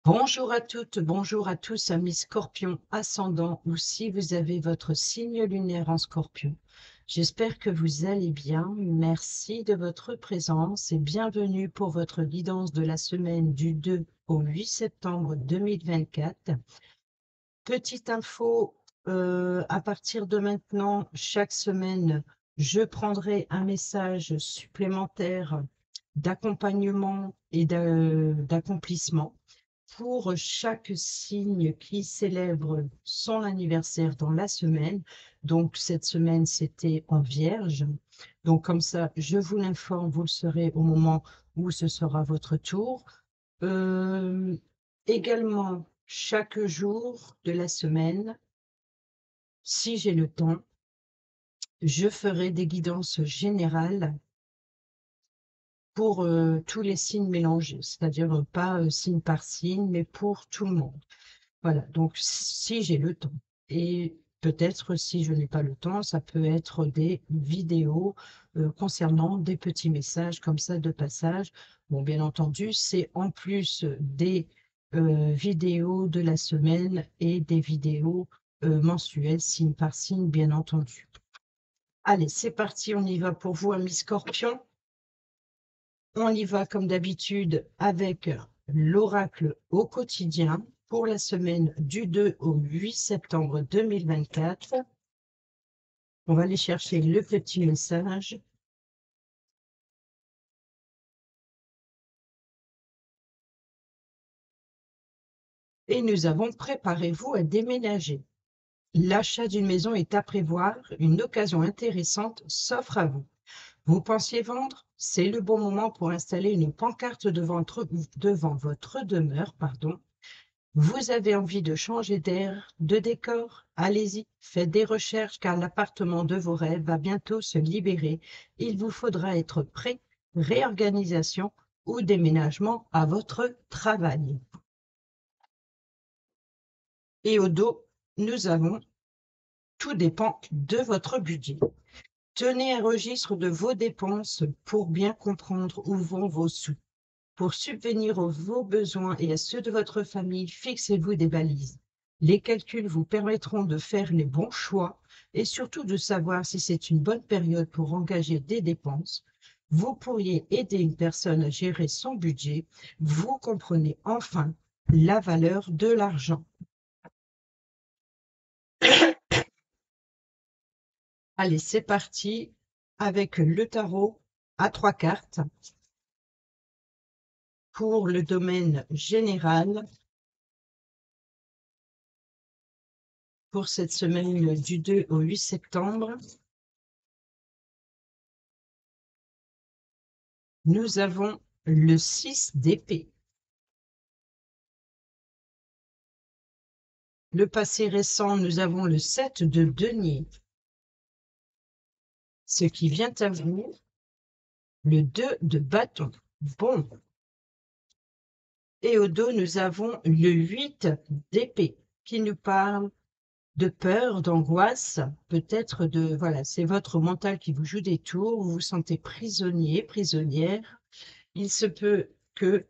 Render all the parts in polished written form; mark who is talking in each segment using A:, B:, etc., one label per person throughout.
A: Bonjour à toutes, bonjour à tous, amis Scorpion ascendant ou si vous avez votre signe lunaire en Scorpion. J'espère que vous allez bien. Merci de votre présence et bienvenue pour votre guidance de la semaine du 2 au 8 septembre 2024. Petite info, à partir de maintenant, chaque semaine, je prendrai un message supplémentaire d'accompagnement et d'accomplissement pour chaque signe qui célèbre son anniversaire dans la semaine. Donc, cette semaine, c'était en Vierge. Donc, comme ça, je vous l'informe, vous le saurez au moment où ce sera votre tour. Euh, Également, chaque jour de la semaine, si j'ai le temps, je ferai des guidances générales pour tous les signes mélangés, c'est-à-dire pas signe par signe, mais pour tout le monde. Voilà, donc si j'ai le temps. Et peut-être si je n'ai pas le temps, ça peut être des vidéos concernant des petits messages comme ça de passage. Bon, bien entendu, c'est en plus des vidéos de la semaine et des vidéos mensuelles, signe par signe, bien entendu. Allez, c'est parti, on y va pour vous, amis Scorpion. On y va comme d'habitude avec l'oracle au quotidien pour la semaine du 2 au 8 septembre 2024. On va aller chercher le petit message. Et nous avons préparez-vous à déménager. L'achat d'une maison est à prévoir, une occasion intéressante s'offre à vous. Vous pensiez vendre? C'est le bon moment pour installer une pancarte devant votre demeure, pardon. Vous avez envie de changer d'air, de décor? Allez-y, faites des recherches car l'appartement de vos rêves va bientôt se libérer. Il vous faudra être prêt, réorganisation ou déménagement à votre travail. Et au dos, nous avons tout dépend de votre budget. Tenez un registre de vos dépenses pour bien comprendre où vont vos sous. Pour subvenir à vos besoins et à ceux de votre famille, fixez-vous des balises. Les calculs vous permettront de faire les bons choix et surtout de savoir si c'est une bonne période pour engager des dépenses. Vous pourriez aider une personne à gérer son budget. Vous comprenez enfin la valeur de l'argent. Allez, c'est parti avec le tarot à 3 cartes pour le domaine général pour cette semaine du 2 au 8 septembre. Nous avons le 6 d'épée. Le passé récent, nous avons le 7 de denier. Ce qui vient à vous, le 2 de bâton. Bon. Et au dos, nous avons le 8 d'épée qui nous parle de peur, d'angoisse, peut-être de... Voilà, c'est votre mental qui vous joue des tours, vous vous sentez prisonnier, prisonnière. Il se peut que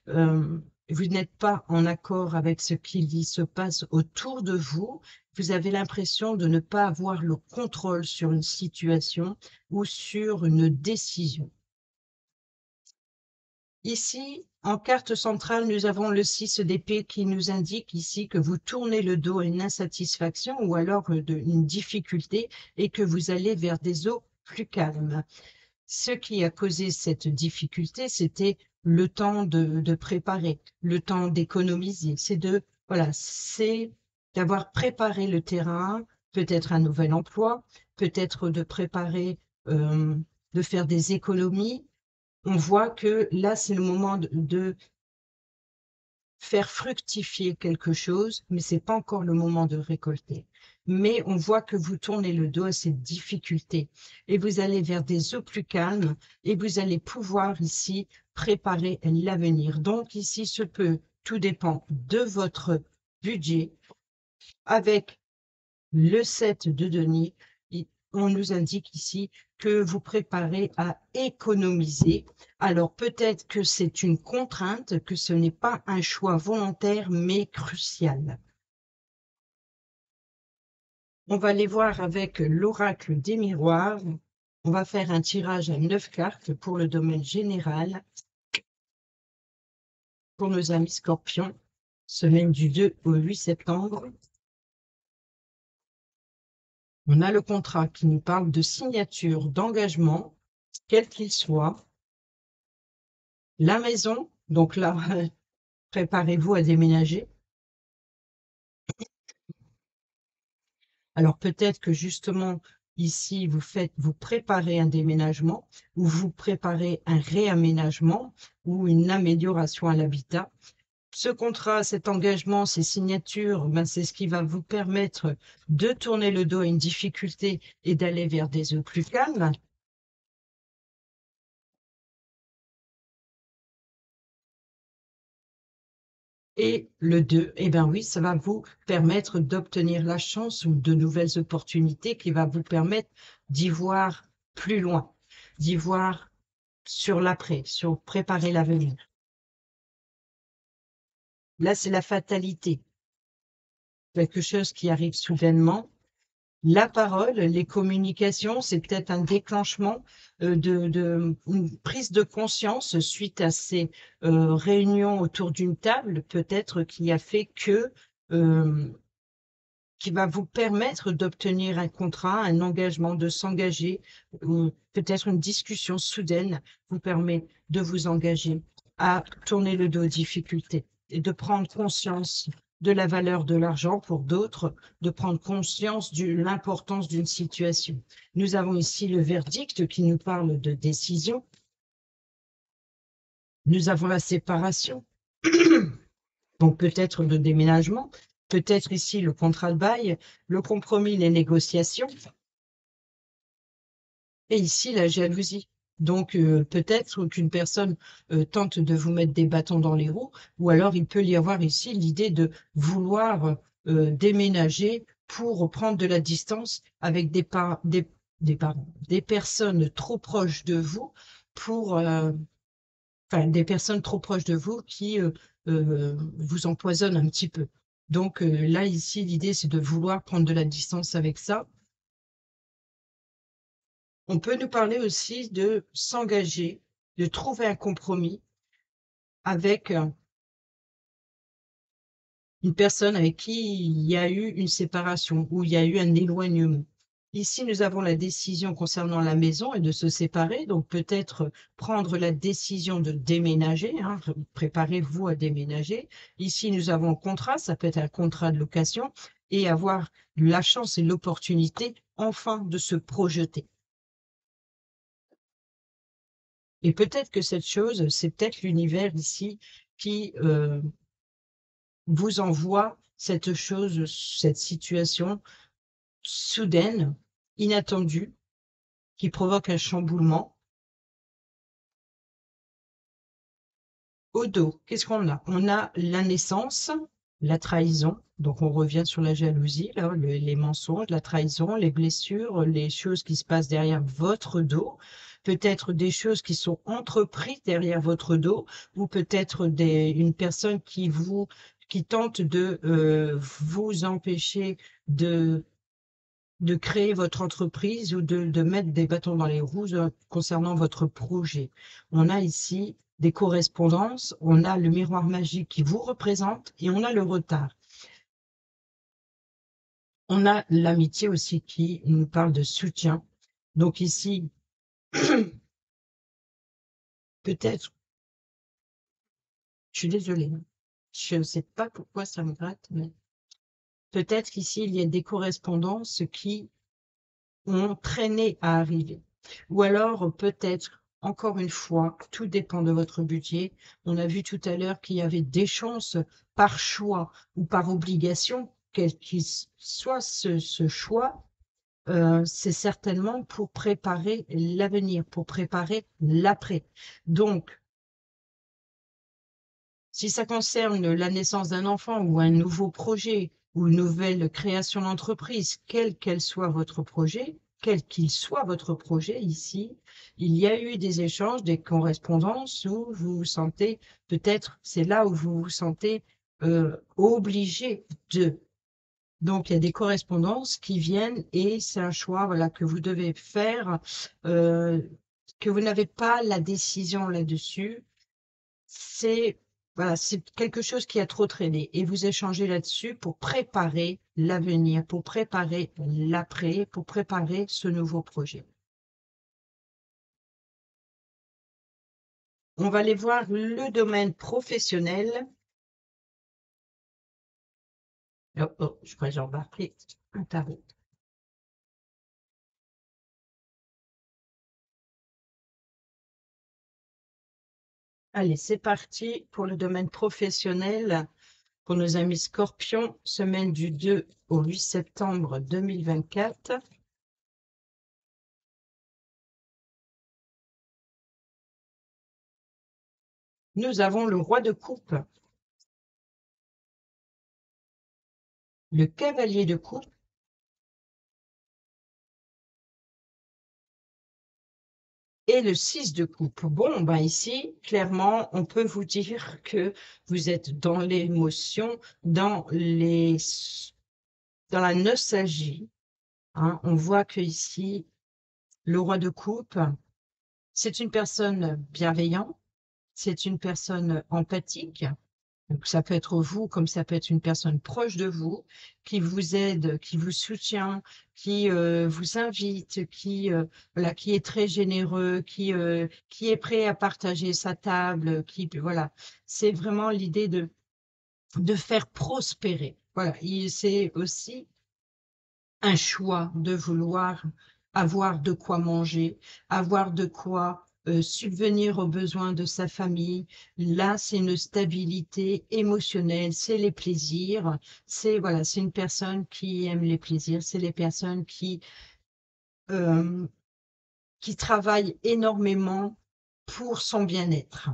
A: vous n'êtes pas en accord avec ce qui se passe autour de vous. Vous avez l'impression de ne pas avoir le contrôle sur une situation ou sur une décision. Ici, en carte centrale, nous avons le 6 d'épée qui nous indique ici que vous tournez le dos à une insatisfaction ou alors une difficulté et que vous allez vers des eaux plus calmes. Ce qui a causé cette difficulté, c'était le temps de préparer, le temps d'économiser. C'est d'avoir préparé le terrain, peut-être un nouvel emploi, peut-être de préparer, de faire des économies. On voit que là, c'est le moment de faire fructifier quelque chose, mais c'est pas encore le moment de récolter. Mais on voit que vous tournez le dos à cette difficulté et vous allez vers des eaux plus calmes et vous allez pouvoir ici préparer l'avenir. Donc ici, tout dépend de votre budget. Avec le 7 de denier, on nous indique ici que vous préparez à économiser. Alors peut-être que c'est une contrainte, que ce n'est pas un choix volontaire, mais crucial. On va les voir avec l'oracle des miroirs. On va faire un tirage à 9 cartes pour le domaine général. Pour nos amis scorpions, semaine du 2 au 8 septembre. On a le contrat qui nous parle de signature, d'engagement, quel qu'il soit. La maison, donc là, préparez-vous à déménager. Alors peut-être que justement, ici, vous préparez un déménagement ou vous préparez un réaménagement ou une amélioration à l'habitat. Ce contrat, cet engagement, ces signatures, ben, c'est ce qui va vous permettre de tourner le dos à une difficulté et d'aller vers des eaux plus calmes. Et le 2, eh bien oui, ça va vous permettre d'obtenir la chance ou de nouvelles opportunités qui va vous permettre d'y voir plus loin, d'y voir sur l'après, sur préparer l'avenir. Là, c'est la fatalité, quelque chose qui arrive soudainement. La parole, les communications, c'est peut-être un déclenchement une prise de conscience suite à ces réunions autour d'une table, peut-être qui a fait que euh, qui va vous permettre d'obtenir un contrat, un engagement, de s'engager, peut-être une discussion soudaine vous permet de vous engager à tourner le dos aux difficultés et de prendre conscience de la valeur de l'argent pour d'autres, de prendre conscience de l'importance d'une situation. Nous avons ici le verdict qui nous parle de décision. Nous avons la séparation, donc peut-être de déménagement, peut-être ici le contrat de bail, le compromis, les négociations, et ici la jalousie. Donc peut-être qu'une personne tente de vous mettre des bâtons dans les roues, ou alors il peut y avoir ici l'idée de vouloir déménager pour prendre de la distance avec des personnes trop proches de vous pour enfin, des personnes trop proches de vous qui vous empoisonnent un petit peu. Donc là, ici, l'idée, c'est de vouloir prendre de la distance avec ça. On peut nous parler aussi de s'engager, de trouver un compromis avec une personne avec qui il y a eu une séparation ou il y a eu un éloignement. Ici, nous avons la décision concernant la maison et de se séparer, donc peut-être prendre la décision de déménager, hein, préparez-vous à déménager. Ici, nous avons un contrat, ça peut être un contrat de location, et avoir la chance et l'opportunité enfin de se projeter. Et peut-être que cette chose, c'est peut-être l'univers ici qui vous envoie cette chose, cette situation soudaine, inattendue, qui provoque un chamboulement. Au dos, qu'est-ce qu'on a? On a la naissance, la trahison, donc on revient sur la jalousie, là, les mensonges, la trahison, les blessures, les choses qui se passent derrière votre dos, peut-être des choses qui sont entreprises derrière votre dos, ou peut-être une personne qui tente de vous empêcher de créer votre entreprise ou de mettre des bâtons dans les roues concernant votre projet. On a ici des correspondances, on a le miroir magique qui vous représente et on a le retard. On a l'amitié aussi qui nous parle de soutien. Donc ici, peut-être, je suis désolée, je ne sais pas pourquoi ça me gratte, mais peut-être qu'ici, il y a des correspondances qui ont traîné à arriver. Ou alors, peut-être, encore une fois, tout dépend de votre budget. On a vu tout à l'heure qu'il y avait des chances par choix ou par obligation, quel qu'il soit ce choix, c'est certainement pour préparer l'avenir, pour préparer l'après. Donc, si ça concerne la naissance d'un enfant ou un nouveau projet ou une nouvelle création d'entreprise, quel qu'elle soit votre projet, quel qu'il soit votre projet ici, il y a eu des échanges, des correspondances où vous vous sentez, peut-être, c'est là où vous vous sentez obligé de. Donc, il y a des correspondances qui viennent et c'est un choix, voilà, que vous devez faire, euh, que vous n'avez pas la décision là-dessus. C'est voilà, c'est quelque chose qui a trop traîné et vous échangez là-dessus pour préparer l'avenir, pour préparer l'après, pour préparer ce nouveau projet. On va aller voir le domaine professionnel. Oh, oh, je crois que j'ai embarqué un tarot. Allez, c'est parti pour le domaine professionnel. Pour nos amis Scorpions, semaine du 2 au 8 septembre 2024. Nous avons le roi de coupe, le cavalier de coupe et le 6 de coupe. Bon, ben ici, clairement, on peut vous dire que vous êtes dans l'émotion, dans la nostalgie. Hein. On voit que ici, le roi de coupe, c'est une personne bienveillante, c'est une personne empathique. Donc, ça peut être vous, comme ça peut être une personne proche de vous, qui vous aide, qui vous soutient, qui vous invite, voilà, qui est très généreux, qui est prêt à partager sa table, voilà. C'est vraiment l'idée de faire prospérer. Voilà. C'est aussi un choix de vouloir avoir de quoi manger, avoir de quoi subvenir aux besoins de sa famille. Là, c'est une stabilité émotionnelle, c'est les plaisirs, c'est voilà, c'est une personne qui aime les plaisirs, c'est les personnes euh, qui travaillent énormément pour son bien-être.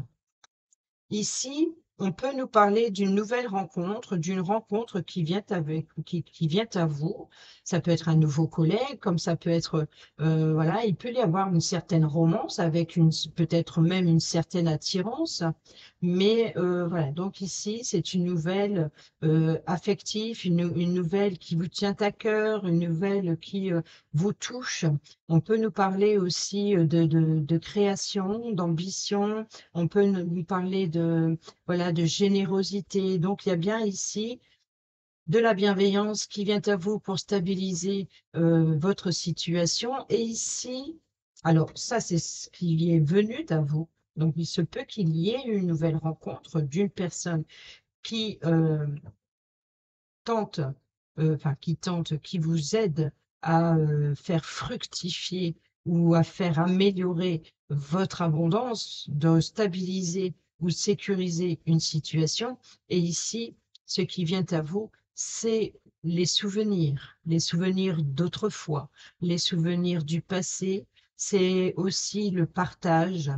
A: Ici, on peut nous parler d'une rencontre qui vient à vous. Ça peut être un nouveau collègue, comme ça peut être, voilà, il peut y avoir une certaine romance avec peut-être même une certaine attirance. Mais voilà, donc ici, c'est une nouvelle affective, une nouvelle qui vous tient à cœur, une nouvelle qui vous touche. On peut nous parler aussi de création, d'ambition. On peut nous parler voilà, de générosité. Donc, il y a bien ici de la bienveillance qui vient à vous pour stabiliser votre situation. Et ici, alors ça, c'est ce qui est venu à vous. Donc, il se peut qu'il y ait une nouvelle rencontre d'une personne qui tente, qui vous aide à faire fructifier ou à faire améliorer votre abondance, de stabiliser ou sécuriser une situation. Et ici, ce qui vient à vous, c'est les souvenirs d'autrefois, les souvenirs du passé, c'est aussi le partage,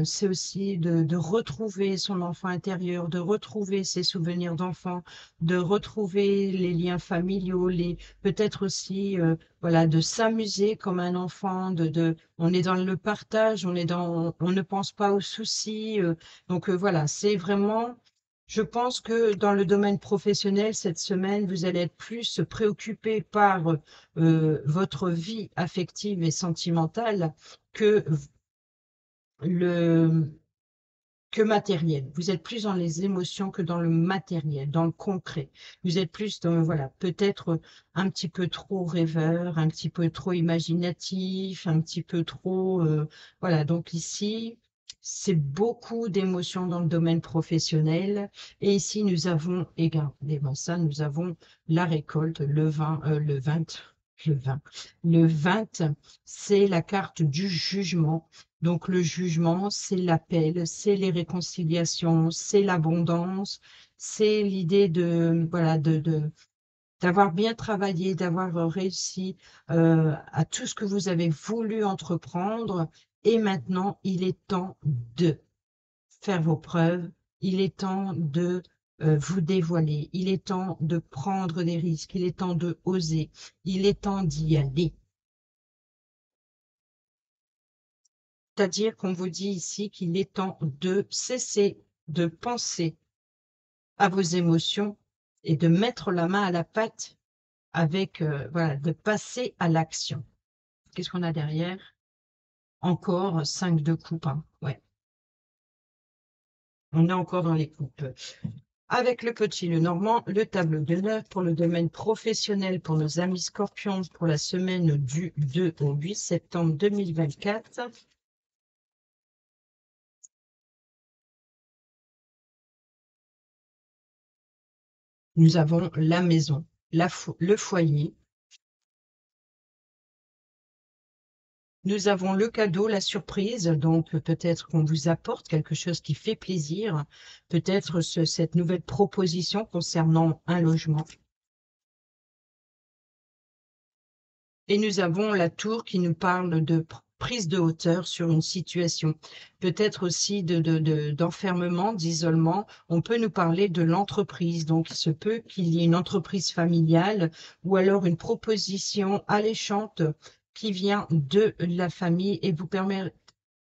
A: c'est aussi de retrouver son enfant intérieur, de retrouver ses souvenirs d'enfant, de retrouver les liens familiaux, peut-être aussi voilà de s'amuser comme un enfant, on est dans le partage, on ne pense pas aux soucis, donc voilà, c'est vraiment. Je pense que dans le domaine professionnel, cette semaine, vous allez être plus préoccupé par votre vie affective et sentimentale que le que matériel. Vous êtes plus dans les émotions que dans le matériel, dans le concret. Vous êtes plus dans, voilà, peut-être un petit peu trop rêveur, un petit peu trop imaginatif, un petit peu trop, voilà. Donc ici, c'est beaucoup d'émotions dans le domaine professionnel. Et ici, nous avons, également ça, nous avons la récolte, le 20, le 20, c'est la carte du jugement. Donc le jugement, c'est l'appel, c'est les réconciliations, c'est l'abondance, c'est l'idée de voilà d'avoir bien travaillé, d'avoir réussi à tout ce que vous avez voulu entreprendre. Et maintenant, il est temps de faire vos preuves, il est temps de vous dévoiler, il est temps de prendre des risques, il est temps de oser, il est temps d'y aller. C'est-à-dire qu'on vous dit ici qu'il est temps de cesser de penser à vos émotions et de mettre la main à la pâte avec, voilà, de passer à l'action. Qu'est-ce qu'on a derrière? Encore 5 de coupe, hein. Ouais, on est encore dans les coupes. Avec le petit Lenormand, le tableau de l'heure pour le domaine professionnel pour nos amis scorpions pour la semaine du 2 au 8 septembre 2024. Nous avons la maison, le foyer. Nous avons le cadeau, la surprise, donc peut-être qu'on vous apporte quelque chose qui fait plaisir, peut-être cette nouvelle proposition concernant un logement. Et nous avons la tour qui nous parle de prise de hauteur sur une situation, peut-être aussi d'enfermement, d'isolement. On peut nous parler de l'entreprise, donc il se peut qu'il y ait une entreprise familiale ou alors une proposition alléchante qui vient de la famille et vous permet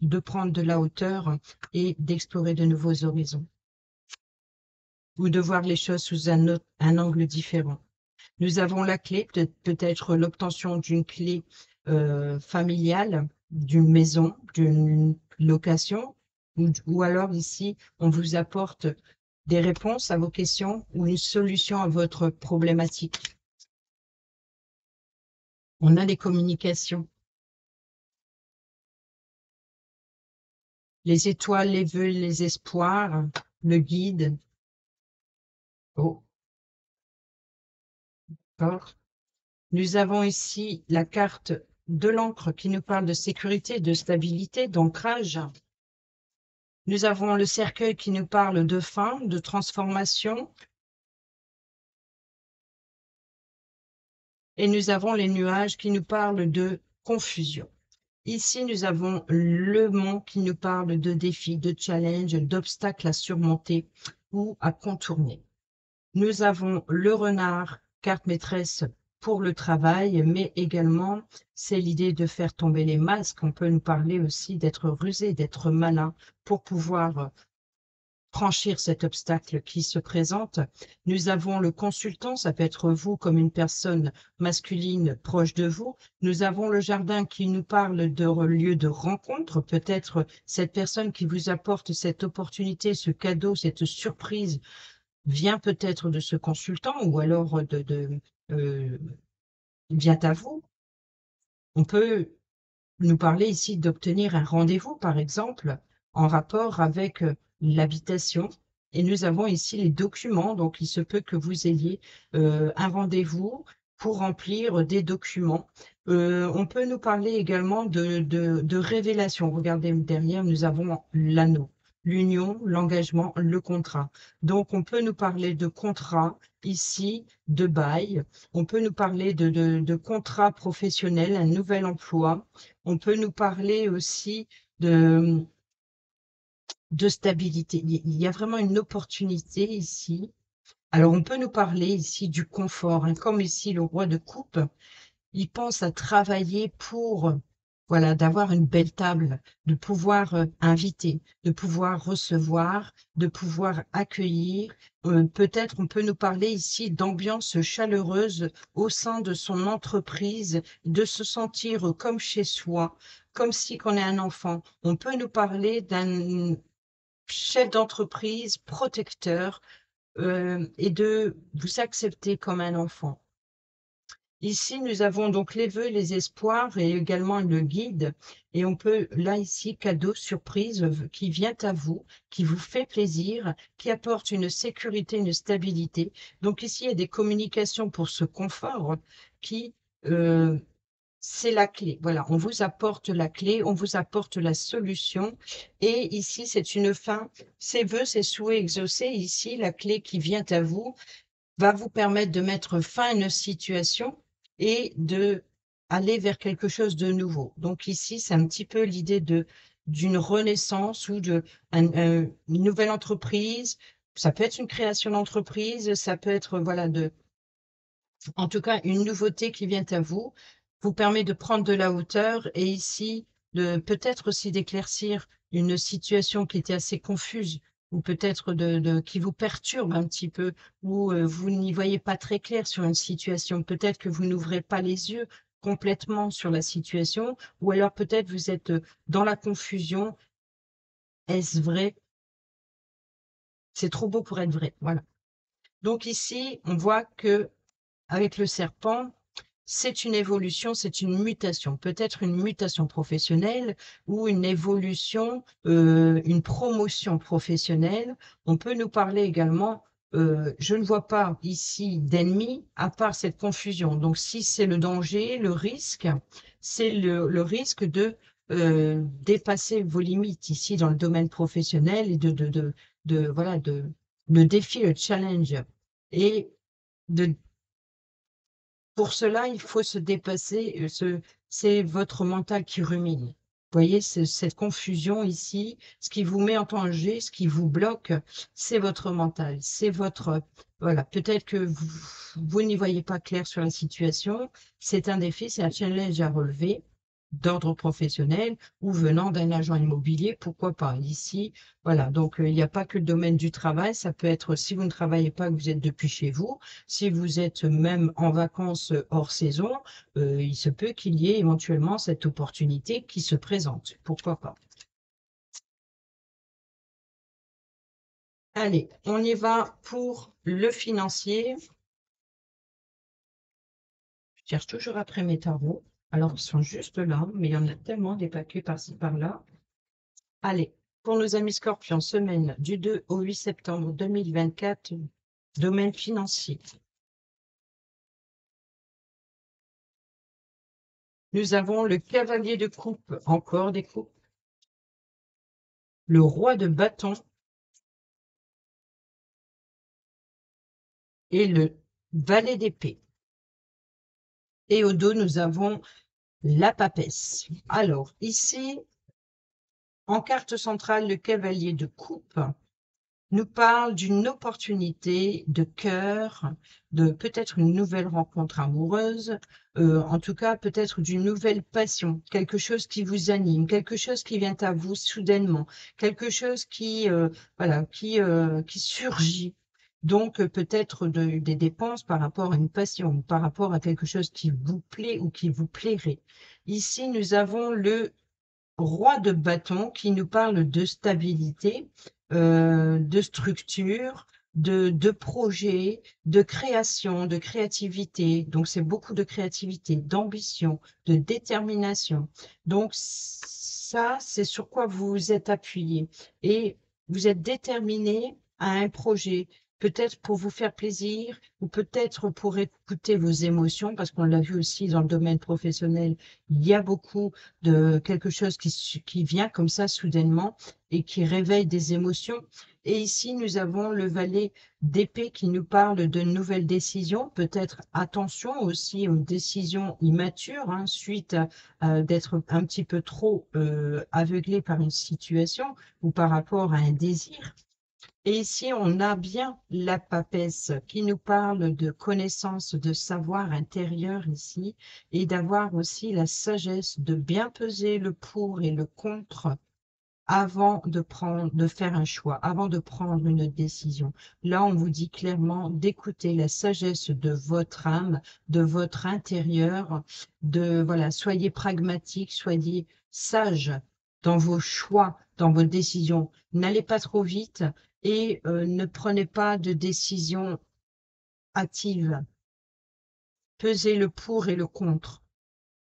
A: de prendre de la hauteur et d'explorer de nouveaux horizons ou de voir les choses sous un angle différent. Nous avons la clé, peut-être l'obtention d'une clé familiale, d'une maison, d'une location, ou alors ici, on vous apporte des réponses à vos questions ou une solution à votre problématique. On a les communications, les étoiles, les vœux, les espoirs, le guide. Oh, d'accord. Nous avons ici la carte de l'encre qui nous parle de sécurité, de stabilité, d'ancrage. Nous avons le cercueil qui nous parle de fin, de transformation. Et nous avons les nuages qui nous parlent de confusion. Ici, nous avons le mont qui nous parle de défis, de challenges, d'obstacles à surmonter ou à contourner. Nous avons le renard, carte maîtresse pour le travail, mais également, c'est l'idée de faire tomber les masques. On peut nous parler aussi d'être rusé, d'être malin pour pouvoir franchir cet obstacle qui se présente. Nous avons le consultant, ça peut être vous comme une personne masculine proche de vous. Nous avons le jardin qui nous parle de lieu de rencontre, peut-être cette personne qui vous apporte cette opportunité, ce cadeau, cette surprise vient peut-être de ce consultant ou alors vient à vous. On peut nous parler ici d'obtenir un rendez-vous, par exemple, en rapport avec l'habitation. Et nous avons ici les documents, donc il se peut que vous ayez un rendez-vous pour remplir des documents. On peut nous parler également de révélation. Regardez derrière, nous avons l'anneau, l'union, l'engagement, le contrat. Donc on peut nous parler de contrat ici, de bail. On peut nous parler de contrat professionnel, un nouvel emploi. On peut nous parler aussi de, de stabilité. Il y a vraiment une opportunité ici. Alors, on peut nous parler ici du confort, hein, comme ici le roi de coupe, il pense à travailler pour, voilà, d'avoir une belle table, de pouvoir inviter, de pouvoir recevoir, de pouvoir accueillir. Peut-être on peut nous parler ici d'ambiance chaleureuse au sein de son entreprise, de se sentir comme chez soi, comme si qu'on est un enfant. On peut nous parler d'un chef d'entreprise protecteur et de vous accepter comme un enfant. Ici, nous avons donc les vœux, les espoirs et également le guide. Et on peut, là, ici, cadeau, surprise qui vient à vous, qui vous fait plaisir, qui apporte une sécurité, une stabilité. Donc ici, il y a des communications pour ce confort qui, c'est la clé. Voilà, on vous apporte la clé, on vous apporte la solution. Et ici, c'est une fin. Ces vœux, ces souhaits exaucés, ici, la clé qui vient à vous va vous permettre de mettre fin à une situation et de aller vers quelque chose de nouveau. Donc ici, c'est un petit peu l'idée d'une renaissance ou une nouvelle entreprise. Ça peut être une création d'entreprise, ça peut être, voilà, en tout cas, une nouveauté qui vient à vous, vous permet de prendre de la hauteur et ici, peut-être aussi d'éclaircir une situation qui était assez confuse, ou peut-être qui vous perturbe un petit peu, ou vous n'y voyez pas très clair sur une situation. Peut-être que vous n'ouvrez pas les yeux complètement sur la situation, ou alors peut-être vous êtes dans la confusion. Est-ce vrai? C'est trop beau pour être vrai. Voilà. Donc ici, on voit que avec le serpent, c'est une évolution, c'est une mutation, peut-être une mutation professionnelle ou une évolution, une promotion professionnelle. On peut nous parler également, je ne vois pas ici d'ennemi à part cette confusion. Donc si c'est le danger, le risque, c'est le risque de dépasser vos limites ici dans le domaine professionnel et voilà, le défi, le challenge. Et de pour cela, il faut se dépasser, c'est votre mental qui rumine. Vous voyez, cette confusion ici, ce qui vous met en danger, ce qui vous bloque, c'est votre mental, c'est votre... Voilà, peut-être que vous n'y voyez pas clair sur la situation, c'est un défi, c'est un challenge à relever d'ordre professionnel ou venant d'un agent immobilier, pourquoi pas. Ici, voilà, donc il n'y a pas que le domaine du travail, ça peut être si vous ne travaillez pas, que vous êtes depuis chez vous, si vous êtes même en vacances hors saison, il se peut qu'il y ait éventuellement cette opportunité qui se présente. Pourquoi pas? Allez, on y va pour le financier. Je cherche toujours après mes tarots. Alors, ils sont juste là, mais il y en a tellement des paquets par-ci, par-là. Allez, pour nos amis scorpions, semaine du 2 au 8 septembre 2024, domaine financier. Nous avons le cavalier de coupe, encore des coupes, le roi de bâton et le valet d'épée. Et au dos, nous avons la papesse. Alors, ici, en carte centrale, le cavalier de coupe nous parle d'une opportunité de cœur, de peut-être une nouvelle rencontre amoureuse, en tout cas peut-être d'une nouvelle passion, quelque chose qui vous anime, quelque chose qui vient à vous soudainement, quelque chose voilà, qui surgit. Donc peut-être des dépenses par rapport à une passion, par rapport à quelque chose qui vous plaît ou qui vous plairait. Ici, nous avons le roi de bâton qui nous parle de stabilité, de structure, de projet, de création, de créativité. Donc, c'est beaucoup de créativité, d'ambition, de détermination. Donc, ça, c'est sur quoi vous vous êtes appuyé. Et vous êtes déterminé à un projet, peut-être pour vous faire plaisir ou peut-être pour écouter vos émotions, parce qu'on l'a vu aussi dans le domaine professionnel, il y a beaucoup de quelque chose qui vient comme ça soudainement et qui réveille des émotions. Et ici, nous avons le valet d'épée qui nous parle de nouvelles décisions, peut-être attention aussi aux décisions immatures, hein, suite d'être un petit peu trop aveuglé par une situation ou par rapport à un désir. Et ici, on a bien la papesse qui nous parle de connaissance, de savoir intérieur ici, et d'avoir aussi la sagesse de bien peser le pour et le contre avant de faire un choix, avant de prendre une décision. Là, on vous dit clairement d'écouter la sagesse de votre âme, de votre intérieur, voilà, soyez pragmatique, soyez sage dans vos choix, dans vos décisions. N'allez pas trop vite et ne prenez pas de décisions hâtives. Pesez le pour et le contre.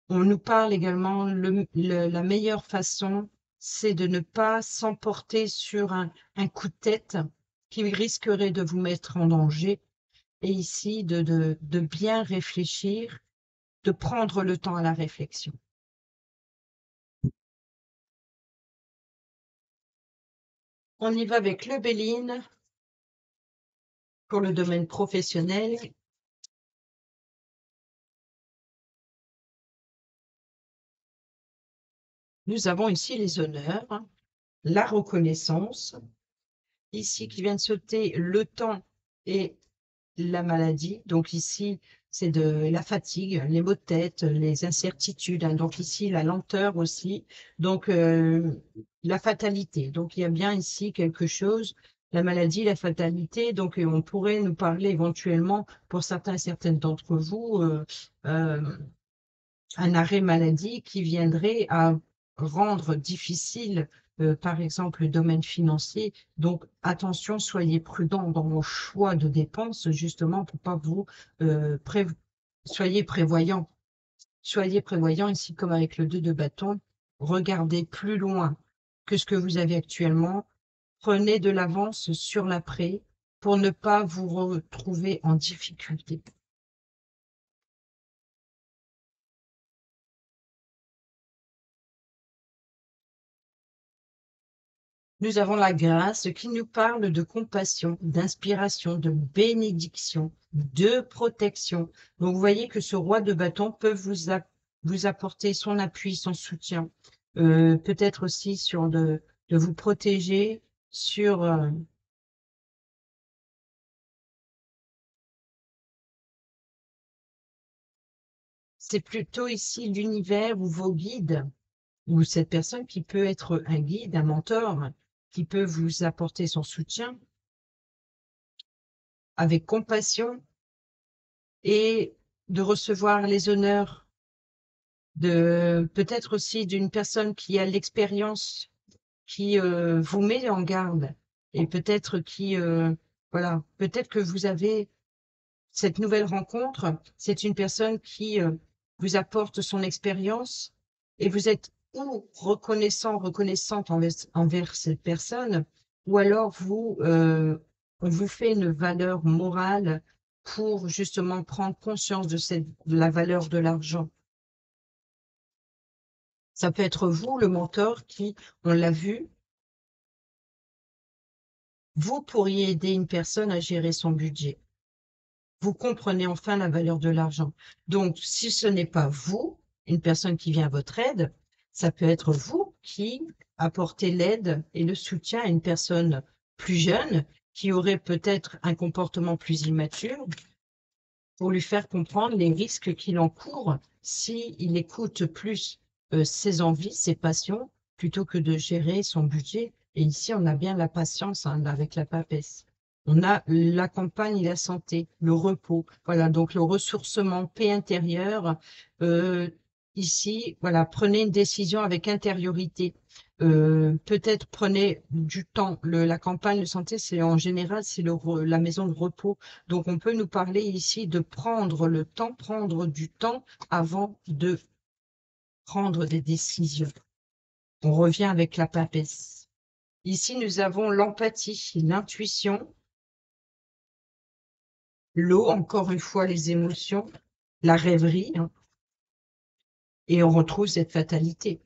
A: On nous parle également, la meilleure façon, c'est de ne pas s'emporter sur un coup de tête qui risquerait de vous mettre en danger. Et ici, de bien réfléchir, de prendre le temps à la réflexion. On y va avec le Béline pour le domaine professionnel. Nous avons ici les honneurs, la reconnaissance, ici qui vient de sauter le temps et la maladie. Donc ici, c'est de la fatigue, les maux de tête, les incertitudes, hein. Donc ici, la lenteur aussi. Donc la fatalité. Donc il y a bien ici quelque chose, la maladie, la fatalité. Donc on pourrait nous parler éventuellement, pour certains et certaines d'entre vous, euh, un arrêt maladie qui viendrait à rendre difficile, par exemple, le domaine financier. Donc, attention, soyez prudents dans vos choix de dépenses, justement, pour pas vous soyez prévoyants. Soyez prévoyants ici, comme avec le 2 de bâton. Regardez plus loin que ce que vous avez actuellement. Prenez de l'avance sur l'après pour ne pas vous retrouver en difficulté. Nous avons la grâce qui nous parle de compassion, d'inspiration, de bénédiction, de protection. Donc, vous voyez que ce roi de bâton peut vous apporter son appui, son soutien, peut-être aussi de vous protéger sur... c'est plutôt ici l'univers ou vos guides, ou cette personne qui peut être un guide, un mentor, qui peut vous apporter son soutien avec compassion et de recevoir les honneurs de peut-être aussi d'une personne qui a l'expérience, qui vous met en garde et peut-être qui, voilà, peut-être que vous avez cette nouvelle rencontre, c'est une personne qui vous apporte son expérience et vous êtes ou reconnaissant, reconnaissante envers cette personne, ou alors on vous fait une valeur morale pour justement prendre conscience de la valeur de l'argent. Ça peut être vous, le mentor, qui, on l'a vu, vous pourriez aider une personne à gérer son budget. Vous comprenez enfin la valeur de l'argent. Donc, si ce n'est pas vous, une personne qui vient à votre aide, ça peut être vous qui apportez l'aide et le soutien à une personne plus jeune qui aurait peut-être un comportement plus immature pour lui faire comprendre les risques qu'il encourt s'il écoute plus ses envies, ses passions, plutôt que de gérer son budget. Et ici, on a bien la patience avec la papesse. On a la campagne et la santé, le repos. Voilà, donc le ressourcement, paix intérieure. Euh, Ici, voilà, prenez une décision avec intériorité. Peut-être prenez du temps. La campagne de santé, c'est en général, c'est la maison de repos. Donc, on peut nous parler ici de prendre le temps, prendre du temps avant de prendre des décisions. On revient avec la papesse. Ici, nous avons l'empathie, l'intuition, l'eau, encore une fois, les émotions, la rêverie, hein, et on retrouve cette fatalité.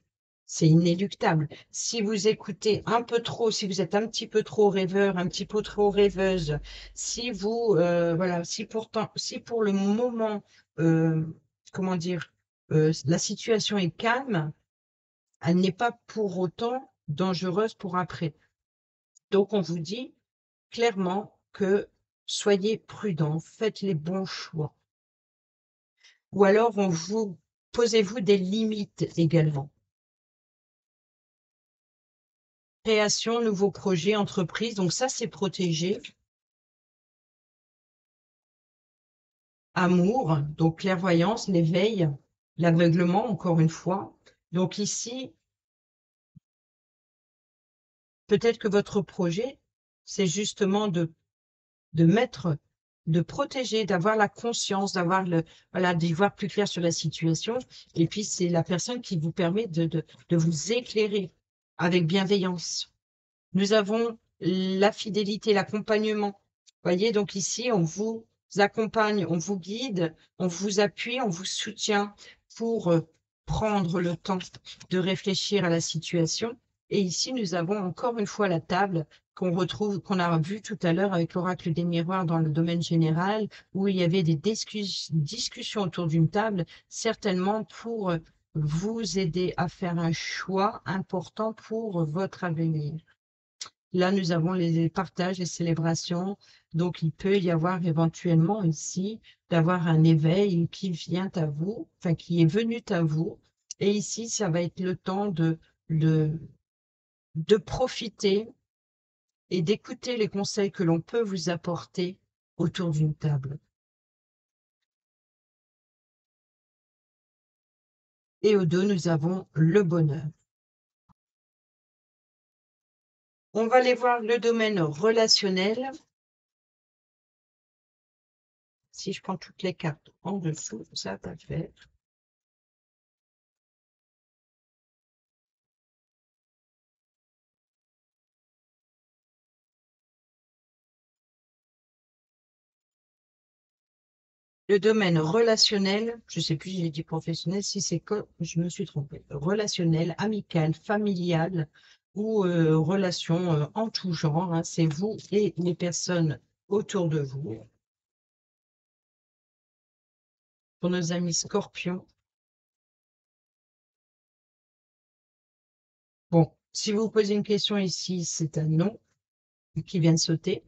A: C'est inéluctable. Si vous écoutez un peu trop, si vous êtes un petit peu trop rêveur, un petit peu trop rêveuse, si vous, voilà, si pour le moment, euh, comment dire, la situation est calme, elle n'est pas pour autant dangereuse pour après. Donc, on vous dit clairement que soyez prudents, faites les bons choix. Ou alors, posez-vous des limites également. Création, nouveaux projets, entreprises, donc ça, c'est protégé. Amour, donc clairvoyance, l'éveil, l'aveuglement, encore une fois. Donc ici, peut-être que votre projet, c'est justement de protéger, d'avoir la conscience, voilà, d'y voir plus clair sur la situation. Et puis, c'est la personne qui vous permet de vous éclairer avec bienveillance. Nous avons la fidélité, l'accompagnement. Voyez, donc ici, on vous accompagne, on vous guide, on vous appuie, on vous soutient pour prendre le temps de réfléchir à la situation. Et ici, nous avons encore une fois la table qu'on retrouve, qu'on a vu tout à l'heure avec l'oracle des miroirs dans le domaine général, où il y avait des discussions autour d'une table, certainement pour vous aider à faire un choix important pour votre avenir. Là, nous avons les partages, les célébrations, Donc, il peut y avoir éventuellement ici d'avoir un éveil qui vient à vous, enfin qui est venu à vous. Et ici, ça va être le temps de, de profiter et d'écouter les conseils que l'on peut vous apporter autour d'une table. Et au dos, nous avons le bonheur. On va aller voir le domaine relationnel. Si je prends toutes les cartes en dessous, ça va faire. Le domaine relationnel, je ne sais plus si j'ai dit professionnel, si c'est que je me suis trompée. Relationnel, amical, familial ou relation en tout genre, hein, c'est vous et les personnes autour de vous. Pour nos amis scorpions, bon, si vous posez une question ici, c'est un non qui vient de sauter.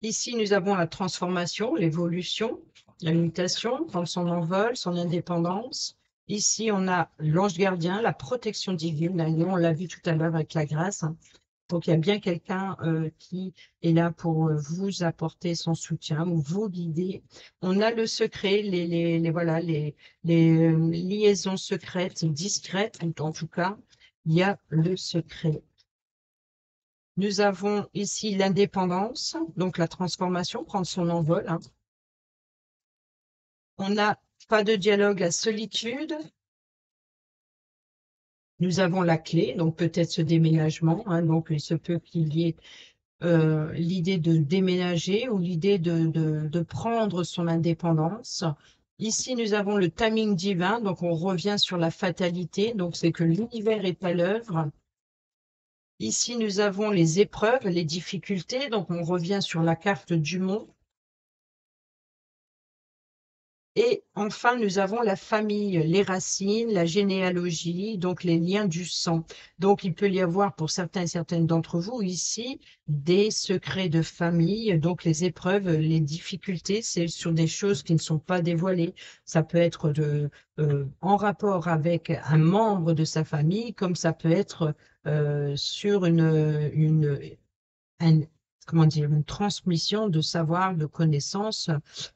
A: Ici, nous avons la transformation, l'évolution, la mutation, prendre son envol, son indépendance. Ici, on a l'ange gardien, la protection divine. Là, on l'a vu tout à l'heure avec la grâce, hein. Donc, il y a bien quelqu'un qui est là pour vous apporter son soutien ou vous guider. On a le secret, voilà, les liaisons secrètes, discrètes, en tout cas, il y a le secret. Nous avons ici l'indépendance, donc la transformation, prendre son envol, hein. On n'a pas de dialogue, la solitude. Nous avons la clé, donc peut-être ce déménagement, hein, donc il se peut qu'il y ait l'idée de déménager ou l'idée de prendre son indépendance. Ici, nous avons le timing divin, donc on revient sur la fatalité, donc c'est que l'univers est à l'œuvre. Ici, nous avons les épreuves, les difficultés, donc on revient sur la carte du monde. Et enfin, nous avons la famille, les racines, la généalogie, donc les liens du sang. Donc, il peut y avoir pour certains et certaines d'entre vous ici des secrets de famille. Donc, les épreuves, les difficultés, c'est sur des choses qui ne sont pas dévoilées. Ça peut être en rapport avec un membre de sa famille, comme ça peut être sur un- comment dire, une transmission de savoir, de connaissances.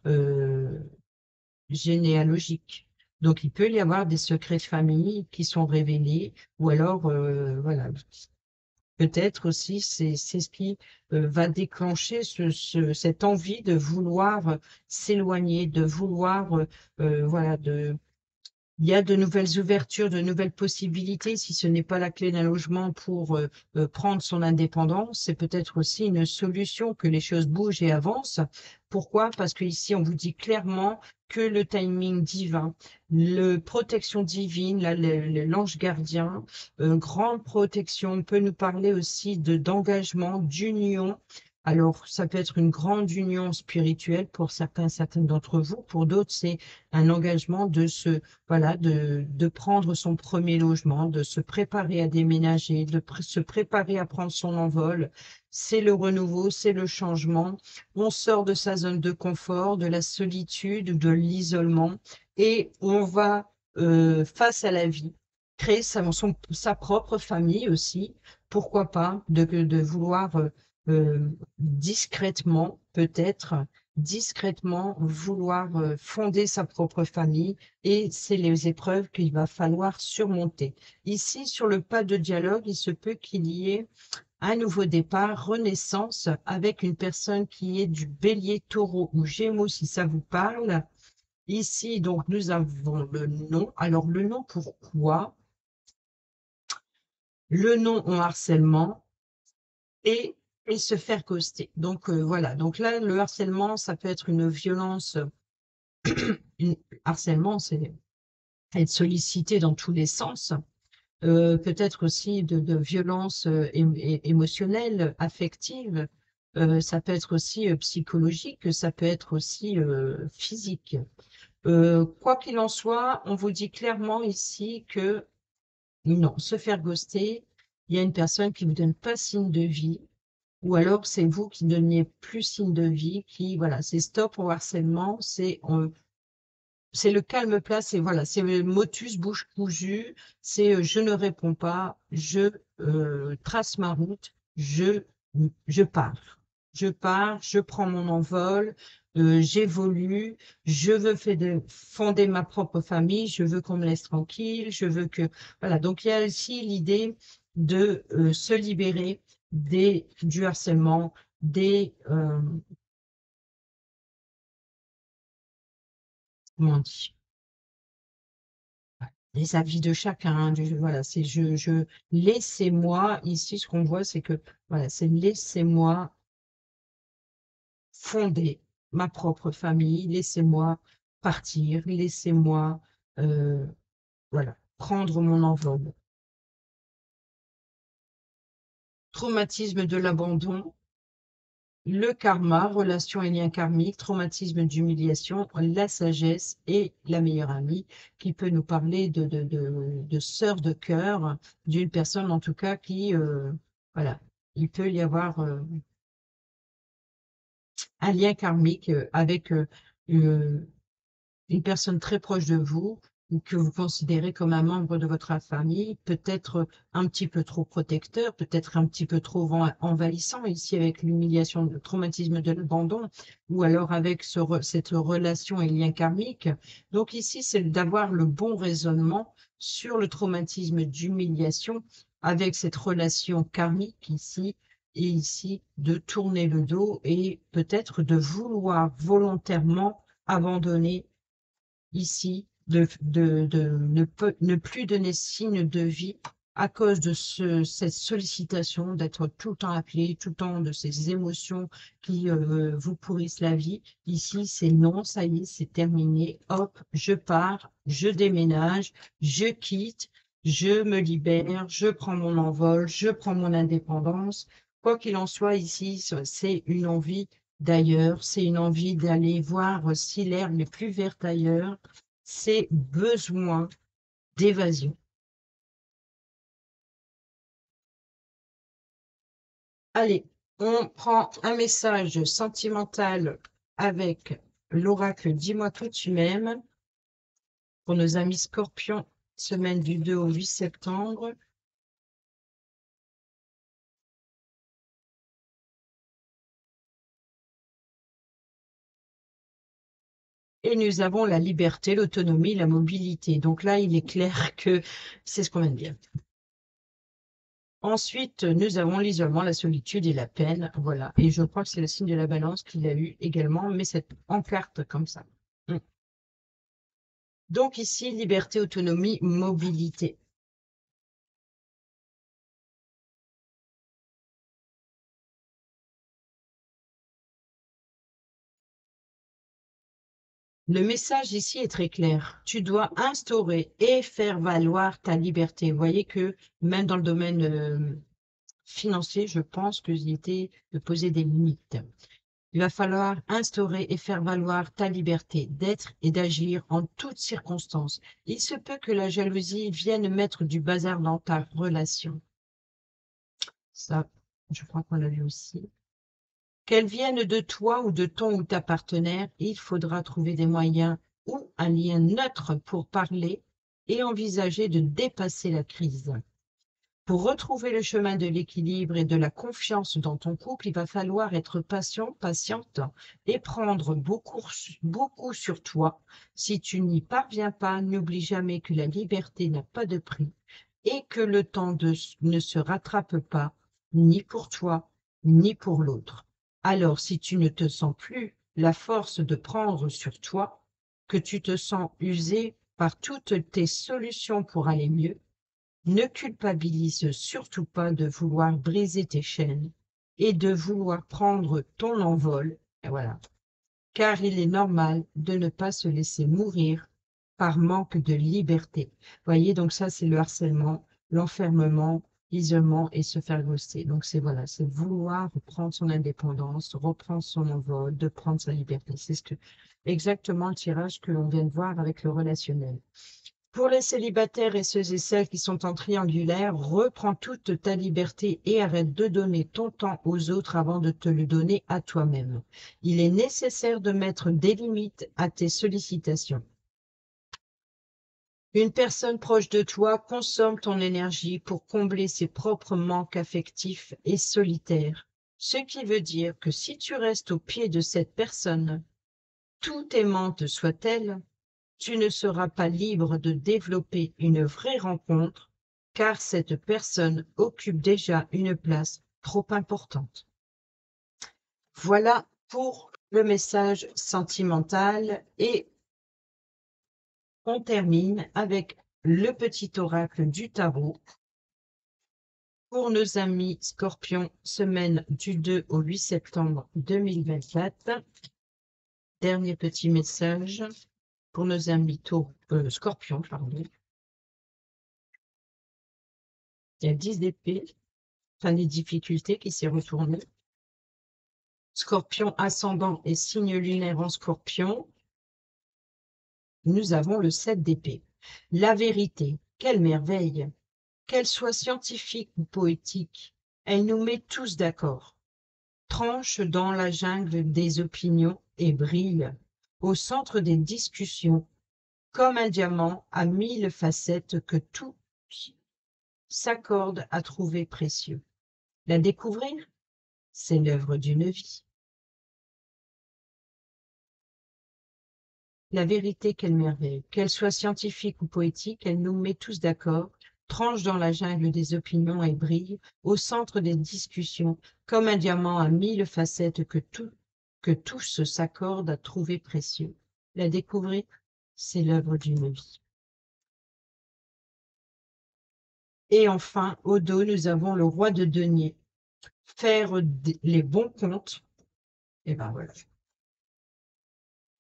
A: euh, Généalogique. Donc, il peut y avoir des secrets de famille qui sont révélés, ou alors, voilà, peut-être aussi, c'est ce qui va déclencher cette envie de vouloir s'éloigner, de vouloir, voilà, il y a de nouvelles ouvertures, de nouvelles possibilités. Si ce n'est pas la clé d'un logement pour prendre son indépendance, c'est peut-être aussi une solution que les choses bougent et avancent. Pourquoi? Parce qu'ici, on vous dit clairement que le timing divin, le protection divine, l'ange gardien, grande protection, on peut nous parler aussi d'engagement, d'union. Alors, ça peut être une grande union spirituelle pour certains, certaines d'entre vous. Pour d'autres, c'est un engagement voilà, de prendre son premier logement, de se préparer à déménager, se préparer à prendre son envol. C'est le renouveau, c'est le changement. On sort de sa zone de confort, de la solitude, de l'isolement, et on va, face à la vie, créer sa propre famille aussi. Pourquoi pas de vouloir discrètement, peut-être, discrètement vouloir fonder sa propre famille et c'est les épreuves qu'il va falloir surmonter. Ici, sur le pas de dialogue, il se peut qu'il y ait un nouveau départ, renaissance avec une personne qui est du bélier, taureau ou gémeaux, si ça vous parle. Ici, donc, nous avons le nom. Alors, le nom, pourquoi? Le nom en harcèlement et, et se faire ghoster. Donc, voilà. Donc là, le harcèlement, ça peut être une violence. Harcèlement, c'est être sollicité dans tous les sens. Peut-être aussi de violence émotionnelle, affective. Ça peut être aussi psychologique, ça peut être aussi physique. Quoi qu'il en soit, on vous dit clairement ici que non, se faire ghoster, il y a une personne qui vous donne pas signe de vie. ou alors c'est vous qui ne donniez plus signe de vie, qui, voilà, c'est stop au harcèlement, c'est le calme plat, c'est voilà, c'est le motus bouche cousue, c'est je ne réponds pas, je trace ma route, je pars. Je pars, je prends mon envol, j'évolue, je veux fonder ma propre famille, je veux qu'on me laisse tranquille, je veux que... Voilà, donc il y a aussi l'idée de se libérer du harcèlement, comment on dit, des avis de chacun, hein, voilà, c'est laissez-moi, ici, ce qu'on voit, c'est que, voilà, c'est laissez-moi fonder ma propre famille, laissez-moi partir, laissez-moi, euh, voilà, prendre mon envol. Traumatisme de l'abandon, le karma, relation et lien karmique, traumatisme d'humiliation, la sagesse et la meilleure amie, qui peut nous parler de sœur de cœur, d'une personne en tout cas qui, voilà, il peut y avoir un lien karmique avec une personne très proche de vous ou que vous considérez comme un membre de votre famille, peut-être un petit peu trop protecteur, peut-être un petit peu trop envahissant ici avec l'humiliation, le traumatisme de l'abandon, ou alors avec cette relation et lien karmique. Donc ici, c'est d'avoir le bon raisonnement sur le traumatisme d'humiliation avec cette relation karmique ici, et ici de tourner le dos et peut-être de vouloir volontairement abandonner ici, de ne plus donner signe de vie à cause de cette sollicitation d'être tout le temps appelé, tout le temps de ces émotions qui vous pourrissent la vie. Ici, c'est non, ça y est, c'est terminé. Hop, je pars, je déménage, je quitte, je me libère, je prends mon envol, je prends mon indépendance. Quoi qu'il en soit, ici, c'est une envie d'ailleurs, c'est une envie d'aller voir si l'herbe est plus verte ailleurs, c'est besoin d'évasion. Allez, on prend un message sentimental avec l'oracle Dis-moi que tu m'aimes pour nos amis Scorpions, semaine du 2 au 8 septembre. Et nous avons la liberté, l'autonomie, la mobilité. Donc là, il est clair que c'est ce qu'on vient de dire. Ensuite, nous avons l'isolement, la solitude et la peine. Voilà. Et je crois que c'est le signe de la balance qu'il a eu également, mais c'est en carte comme ça. Donc ici, liberté, autonomie, mobilité. Le message ici est très clair. Tu dois instaurer et faire valoir ta liberté. Vous voyez que même dans le domaine financier, je pense qu'il était de poser des limites. Il va falloir instaurer et faire valoir ta liberté d'être et d'agir en toutes circonstances. Il se peut que la jalousie vienne mettre du bazar dans ta relation. Ça, je crois qu'on l'a vu aussi. Qu'elle vienne de toi ou de ton ou ta partenaire, il faudra trouver des moyens ou un lien neutre pour parler et envisager de dépasser la crise. Pour retrouver le chemin de l'équilibre et de la confiance dans ton couple, il va falloir être patient, patiente et prendre beaucoup sur toi. Si tu n'y parviens pas, n'oublie jamais que la liberté n'a pas de prix et que le temps ne se rattrape pas, ni pour toi, ni pour l'autre. Alors, si tu ne te sens plus la force de prendre sur toi, que tu te sens usé par toutes tes solutions pour aller mieux, ne culpabilise surtout pas de vouloir briser tes chaînes et de vouloir prendre ton envol, et voilà, car il est normal de ne pas se laisser mourir par manque de liberté. Voyez, donc ça, c'est le harcèlement, l'enfermement, l'isolement et se faire ghoster. Donc c'est voilà, c'est vouloir reprendre son indépendance, reprendre son envol, de prendre sa liberté. C'est exactement le tirage que l'on vient de voir avec le relationnel. Pour les célibataires et ceux et celles qui sont en triangulaire, reprends toute ta liberté et arrête de donner ton temps aux autres avant de te le donner à toi-même. Il est nécessaire de mettre des limites à tes sollicitations. Une personne proche de toi consomme ton énergie pour combler ses propres manques affectifs et solitaires, ce qui veut dire que si tu restes au pied de cette personne, tout aimante soit-elle, tu ne seras pas libre de développer une vraie rencontre, car cette personne occupe déjà une place trop importante. Voilà pour le message sentimental et on termine avec le petit oracle du tarot. Pour nos amis Scorpions, semaine du 2 au 8 septembre 2024. Dernier petit message pour nos amis Scorpions, pardon. Il y a 10 d'épée, fin des difficultés qui s'est retourné. Scorpion ascendant et signe lunaire en Scorpion. Nous avons le 7 d'épée. La vérité, quelle merveille! Qu'elle soit scientifique ou poétique, elle nous met tous d'accord. Tranche dans la jungle des opinions et brille au centre des discussions, comme un diamant à 1000 facettes que tout s'accorde à trouver précieux. La découvrir, c'est l'œuvre d'une vie. La vérité, quelle merveille! Qu'elle soit scientifique ou poétique, elle nous met tous d'accord, tranche dans la jungle des opinions et brille au centre des discussions, comme un diamant à 1000 facettes que tous s'accordent à trouver précieux. La découvrir, c'est l'œuvre d'une vie. Et enfin, au dos, nous avons le roi de denier. Faire les bons comptes, et ben voilà.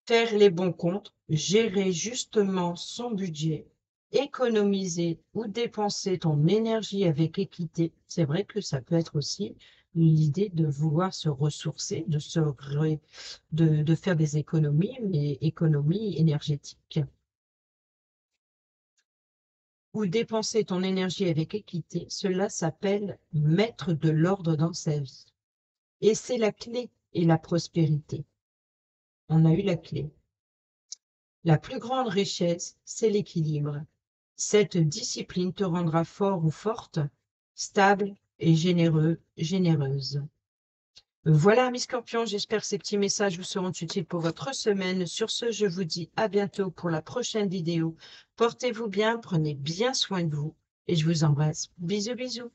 A: Faire les bons comptes, gérer justement son budget, économiser ou dépenser ton énergie avec équité. C'est vrai que ça peut être aussi l'idée de vouloir se ressourcer, de faire des économies, mais économies énergétiques. Ou dépenser ton énergie avec équité, cela s'appelle mettre de l'ordre dans sa vie. Et c'est la clé et la prospérité. On a eu la clé. La plus grande richesse, c'est l'équilibre. Cette discipline te rendra fort ou forte, stable et généreuse. Voilà, mes scorpions, j'espère que ces petits messages vous seront utiles pour votre semaine. Sur ce, je vous dis à bientôt pour la prochaine vidéo. Portez-vous bien, prenez bien soin de vous et je vous embrasse. Bisous, bisous.